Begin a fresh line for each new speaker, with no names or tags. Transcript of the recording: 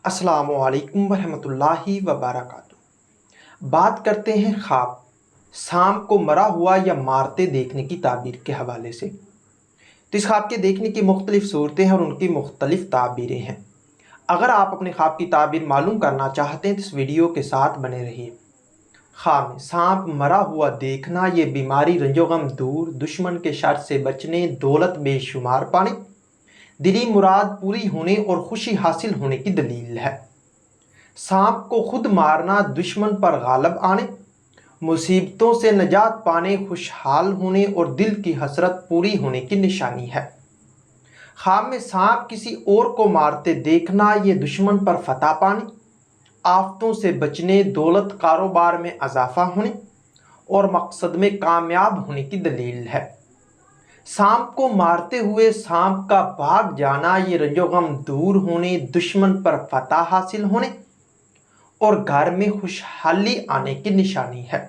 अस्सलामु अलैकुम वरहमतुल्लाहि वबरकातुहू। बात करते हैं ख्वाब, सांप को मरा हुआ या मारते देखने की ताबीर के हवाले से। तो इस ख्वाब के देखने की मुख्तलिफ सूरतें हैं और उनकी मुख्तलिफ ताबीरें हैं। अगर आप अपने ख्वाब की ताबीर मालूम करना चाहते हैं तो इस वीडियो के साथ बने रहिए। ख्वाब में सांप मरा हुआ देखना ये बीमारी, रंजो गम दूर, दुश्मन के शर से बचने, दौलत बेशुमार पाने, दिली मुराद पूरी होने और खुशी हासिल होने की दलील है। सांप को खुद मारना दुश्मन पर गालब आने, मुसीबतों से निजात पाने, खुशहाल होने और दिल की हसरत पूरी होने की निशानी है। ख्वाब में सांप किसी और को मारते देखना ये दुश्मन पर फतह पाने, आफतों से बचने, दौलत कारोबार में इजाफा होने और मकसद में कामयाब होने की दलील है। सांप को मारते हुए सांप का भाग जाना ये रंजो गम दूर होने, दुश्मन पर फतह हासिल होने और घर में खुशहाली आने की निशानी है।